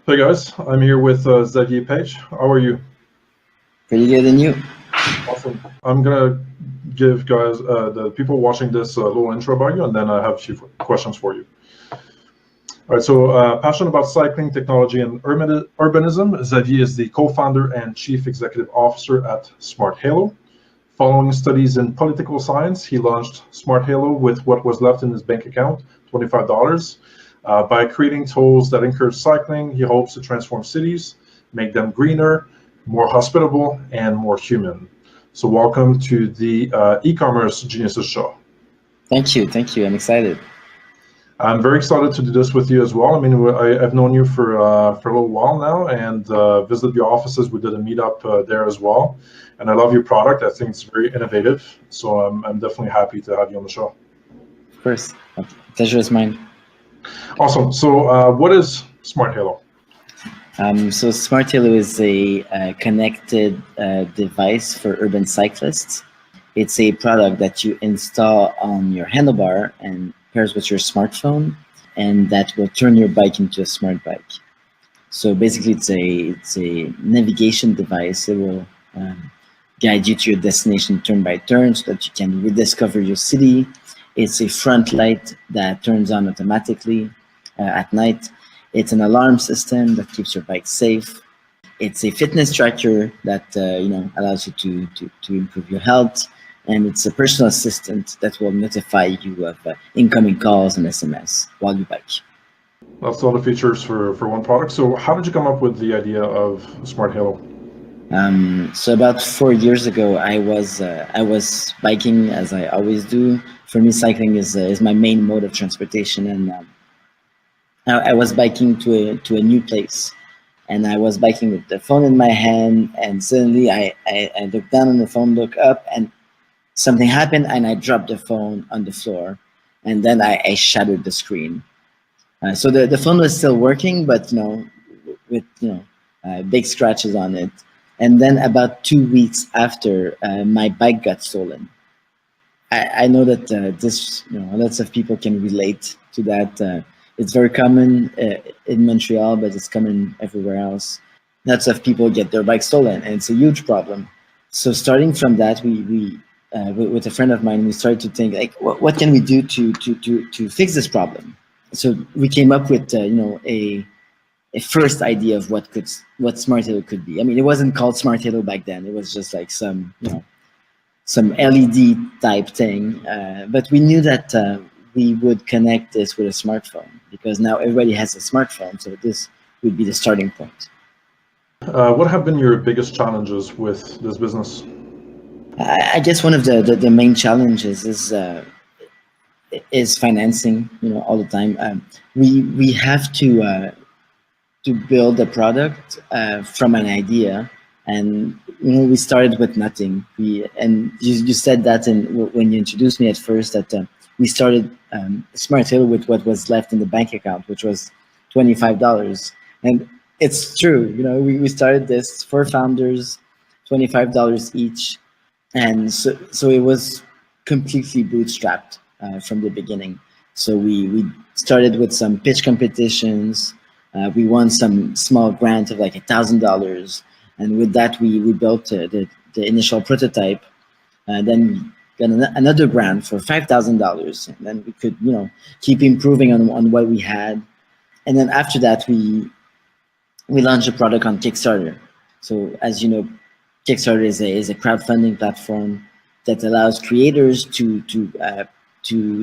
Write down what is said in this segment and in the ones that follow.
Hey guys, I'm here with XAVIER Peich. How are you? Pretty good, and you? Awesome. I'm gonna give guys, the people watching this, a little intro about you, and then I have a few questions for you. All right. So, passionate about cycling, technology, and urbanism. Xavier is the co-founder and chief executive officer at SmartHalo. Following studies in political science, he launched SmartHalo with what was left in his bank account, $25. By creating tools that encourage cycling, he hopes to transform cities, make them greener, more hospitable, and more human. So welcome to the e-commerce geniuses show. Thank you. I'm excited. I'm very excited to do this with you as well. I mean, I've known you for a little while now, and visited your offices. We did a meetup there as well, and I love your product. I think it's very innovative. So I'm definitely happy to have you on the show. Of course, pleasure is mine. Awesome. So what is SmartHalo? So SmartHalo is a connected device for urban cyclists. It's a product that you install on your handlebar and pairs with your smartphone, and that will turn your bike into a smart bike. So basically, it's a navigation device. It will guide you to your destination turn by turn, so that you can rediscover your city. It's a front light that turns on automatically at night. It's an alarm system that keeps your bike safe. It's a fitness tracker that allows you to improve your health, and it's a personal assistant that will notify you of incoming calls and SMS while you bike. That's all the features for one product. So how did you come up with the idea of SmartHalo? So about 4 years ago, I was biking, as I always do. For me, cycling is my main mode of transportation, and I was biking to a new place, and I was biking with the phone in my hand, and suddenly I looked down on the phone, looked up, and something happened, and I dropped the phone on the floor, and then I shattered the screen. So the phone was still working, but with big scratches on it. And then about 2 weeks after, my bike got stolen. I know that lots of people can relate to that. It's very common in Montreal, but it's common everywhere else. Lots of people get their bike stolen, and it's a huge problem. So starting from that, we with a friend of mine, we started to think, like, what can we do to fix this problem? So we came up with a first idea of what SmartHalo could be. I mean, it wasn't called SmartHalo back then. It was just like some LED type thing. But we knew that we would connect this with a smartphone, because now everybody has a smartphone. So this would be the starting point. What have been your biggest challenges with this business? I guess one of the main challenges is financing. All the time. We have to build a product from an idea, and we started with nothing. And you said that when you introduced me at first, that we started SmartHalo with what was left in the bank account, which was $25. And it's true. We started this, 4 founders, $25 each, and so it was completely bootstrapped from the beginning. So we started with some pitch competitions. We won some small grant of like $1,000, and with that we built the initial prototype. Then we got another grant for $5,000, and then we could keep improving on what we had. And then after that we launched a product on Kickstarter. So as you know, Kickstarter is a crowdfunding platform that allows creators to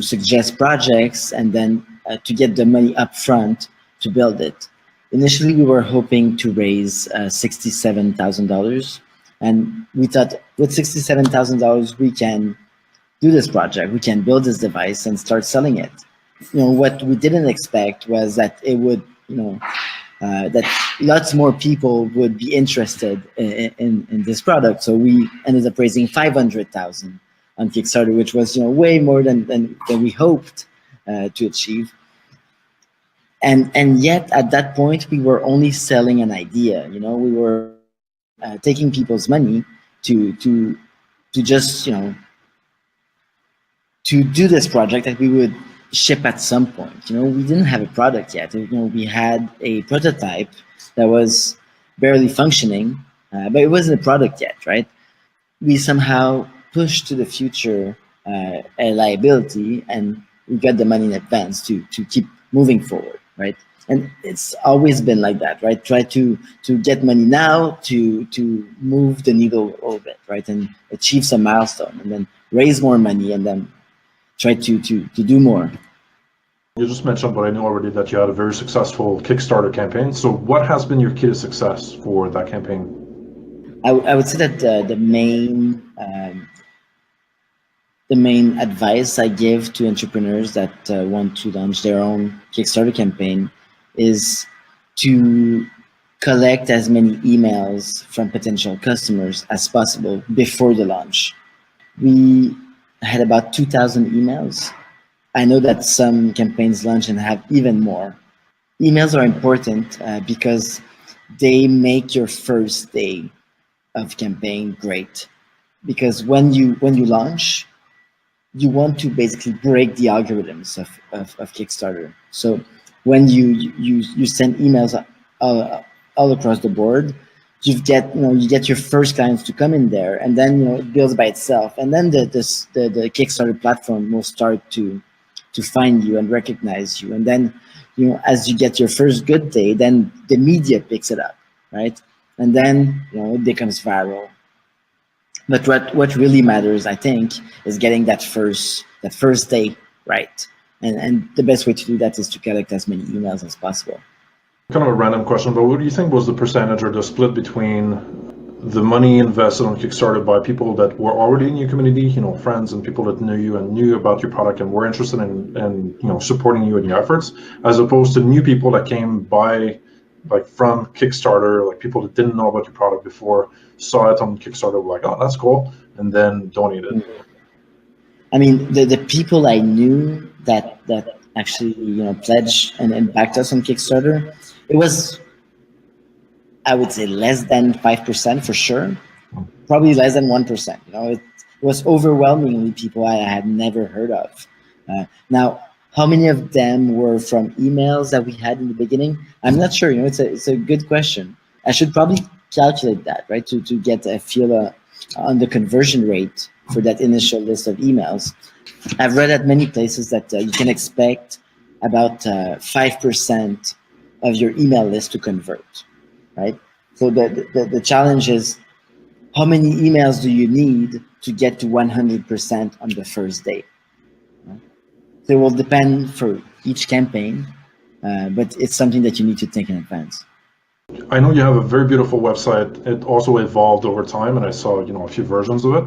suggest projects, and then to get the money up front to build it. Initially, we were hoping to raise $67,000, and we thought with $67,000 we can do this project, we can build this device and start selling it. What we didn't expect was that it would, that lots more people would be interested in this product. So we ended up raising $500,000 on Kickstarter, which was way more than we hoped to achieve. And yet at that point we were only selling an idea. We were taking people's money to just to do this project that we would ship at some point. We didn't have a product yet. We had a prototype that was barely functioning, but it wasn't a product yet, right? We somehow pushed to the future a liability, and we got the money in advance to keep moving forward, right? And it's always been like that, right? Try to get money now to move the needle a little bit, right? And achieve some milestone, and then raise more money, and then try to do more. You just mentioned, but I know already that you had a very successful Kickstarter campaign. So what has been your key to success for that campaign? I would say that the main advice I give to entrepreneurs that want to launch their own Kickstarter campaign is to collect as many emails from potential customers as possible before the launch. We had about 2,000 emails. I know that some campaigns launch and have even more. Emails are important because they make your first day of campaign great. Because when you launch, you want to basically break the algorithms of Kickstarter. So when you send emails all across the board, you get your first clients to come in there, and then it builds by itself, and then the Kickstarter platform will start to find you and recognize you, and then as you get your first good day, then the media picks it up, right? And then it becomes viral. But what really matters, I think, is getting that first day right. And the best way to do that is to collect as many emails as possible. Kind of a random question, but what do you think was the percentage or the split between the money invested on Kickstarter by people that were already in your community, friends and people that knew you and knew about your product and were interested in supporting you in your efforts, as opposed to new people that came by, like from Kickstarter, like people that didn't know about your product before, saw it on Kickstarter, were like, oh, that's cool, and then donated? I mean, the people I knew that actually pledged and backed us on Kickstarter, it was, I would say, less than 5% for sure, probably less than 1%. It was overwhelmingly people I had never heard of. Now, how many of them were from emails that we had in the beginning? I'm not sure. It's a good question. I should probably calculate that, right, to get a feel on the conversion rate for that initial list of emails. I've read at many places that you can expect about 5% of your email list to convert, right? So the challenge is, how many emails do you need to get to 100% on the first day? So it will depend for each campaign, but it's something that you need to think in advance. I know you have a very beautiful website. It also evolved over time, and I saw a few versions of it.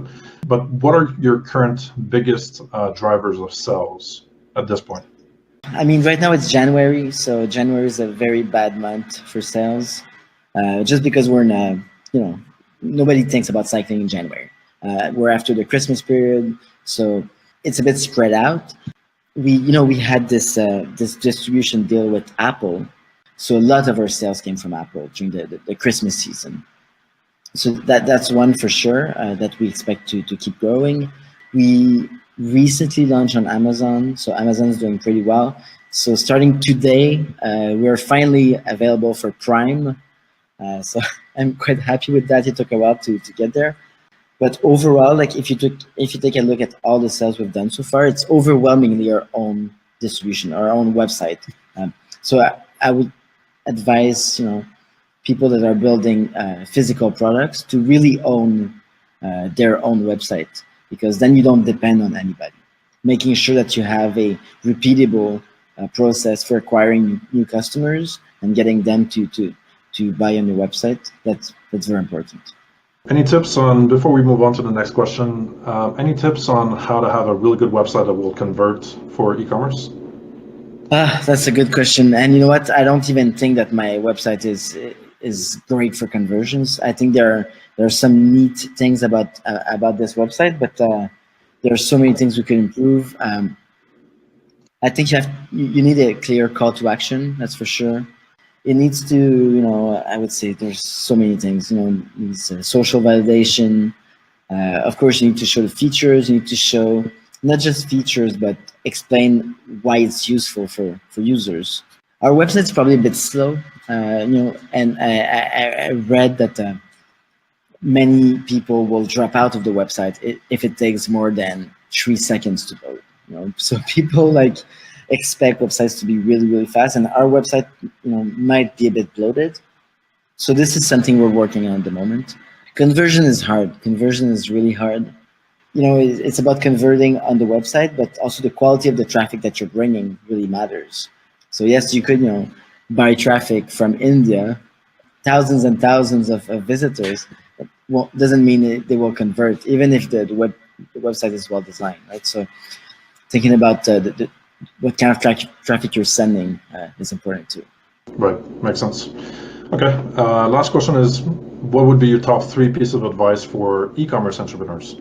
But what are your current biggest drivers of sales at this point? I mean, right now it's January, so January is a very bad month for sales, just because we're in a, nobody thinks about cycling in January. We're after the Christmas period, so it's a bit spread out. We had this distribution deal with Apple, so a lot of our sales came from Apple during the Christmas season. So that's one for sure that we expect to keep growing. We recently launched on Amazon, so Amazon is doing pretty well. So starting today, we're finally available for Prime. So I'm quite happy with that. It took a while to get there. But overall, like if you take a look at all the sales we've done so far, it's overwhelmingly our own distribution, our own website. So I would advise people that are building physical products to really own their own website, because then you don't depend on anybody. Making sure that you have a repeatable process for acquiring new customers and getting them to buy on your website, that's very important. Any tips on, before we move on to the next question, any tips on how to have a really good website that will convert for e-commerce? That's a good question. And you know what? I don't even think that my website is great for conversions. I think there are some neat things about this website, but there are so many things we could improve. I think you need a clear call to action. That's for sure. It needs to, I would say there's so many things, needs social validation. Of course, you need to show the features. You need to show not just features, but explain why it's useful for users. Our website's probably a bit slow, and I read that many people will drop out of the website if it takes more than 3 seconds to load. So people expect websites to be really, really fast, and our website, might be a bit bloated. So this is something we're working on at the moment. Conversion is hard. Conversion is really hard. It's about converting on the website, but also the quality of the traffic that you're bringing really matters. So yes, you could, buy traffic from India, thousands and thousands of visitors. Well, doesn't mean they will convert, even if the website is well designed, right? So thinking about what kind of traffic you're sending is important too. Right, makes sense. Okay, last question is, what would be your top 3 pieces of advice for e-commerce entrepreneurs?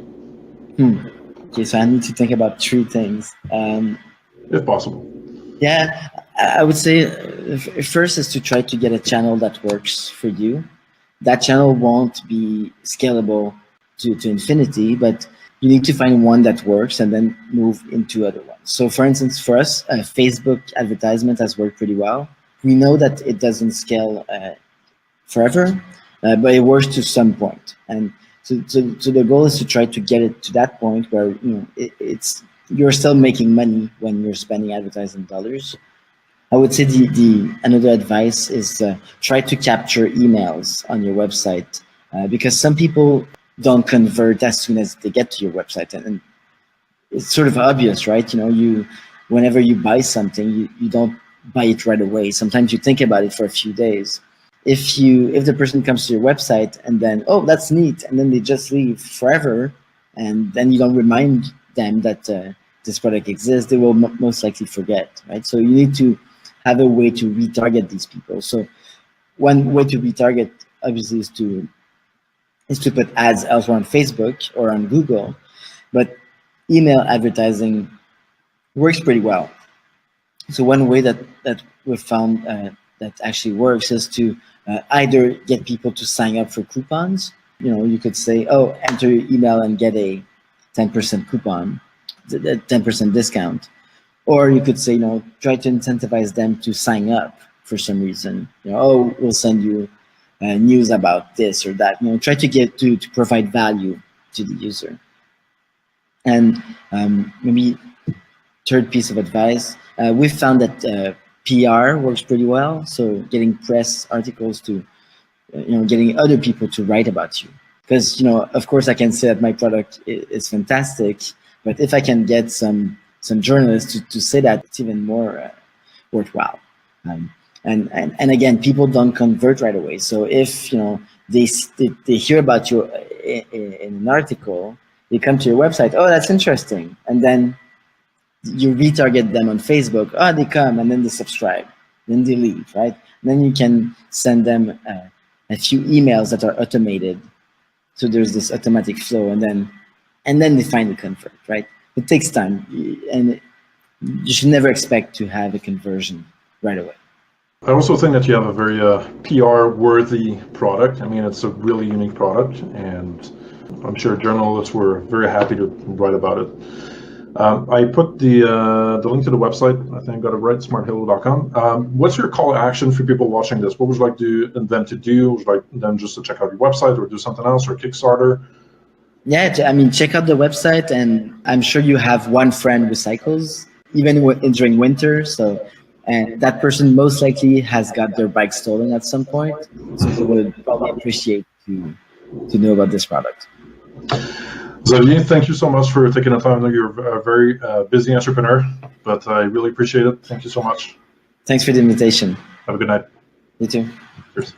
Okay, so I need to think about 3 things. If possible. Yeah, I would say first is to try to get a channel that works for you. That channel won't be scalable to infinity, but you need to find one that works and then move into other ones. So for instance, for us, Facebook advertisement has worked pretty well. We know that it doesn't scale forever, but it works to some point. And so the goal is to try to get it to that point where you're still making money when you're spending advertising dollars. I would say the another advice is try to capture emails on your website because some people don't convert as soon as they get to your website, and it's sort of obvious, right? Whenever you buy something, you don't buy it right away. Sometimes you think about it for a few days. If the person comes to your website and then, oh, that's neat, and then they just leave forever, and then you don't remind them that this product exists, they will most likely forget, right? So you need to have a way to retarget these people. So one way to retarget obviously is to put ads elsewhere on Facebook or on Google, but email advertising works pretty well. So one way that we've found that actually works is to either get people to sign up for coupons. You could say, oh, enter your email and get a 10% coupon, 10% discount. Or you could say, try to incentivize them to sign up for some reason. Oh, we'll send you news about this or that. Try to get to provide value to the user. And maybe third piece of advice, we've found that PR works pretty well. So getting press articles to, getting other people to write about you. Because, of course, I can say that my product is fantastic, but if I can get some journalists to say that, it's even more worthwhile. And again, people don't convert right away. So if they hear about you in an article, they come to your website, oh, that's interesting, and then you retarget them on Facebook. Oh, they come and then they subscribe, then they leave, right? And then you can send them a few emails that are automated. So there's this automatic flow, and then they finally convert, right? It takes time, and you should never expect to have a conversion right away. I also think that you have a very PR-worthy product. I mean, it's a really unique product, and I'm sure journalists were very happy to write about it. I put the link to the website. I think I got it right, SmartHalo.com. What's your call to action for people watching this? What would you like them to do? Would you like them just to check out your website or do something else, or Kickstarter? Yeah, I mean, check out the website, and I'm sure you have one friend who cycles, even during winter. So, and that person most likely has got their bike stolen at some point. So they would probably appreciate to know about this product. Xavier, thank you so much for taking the time. I know you're a very busy entrepreneur, but I really appreciate it. Thank you so much. Thanks for the invitation. Have a good night. You too. Cheers.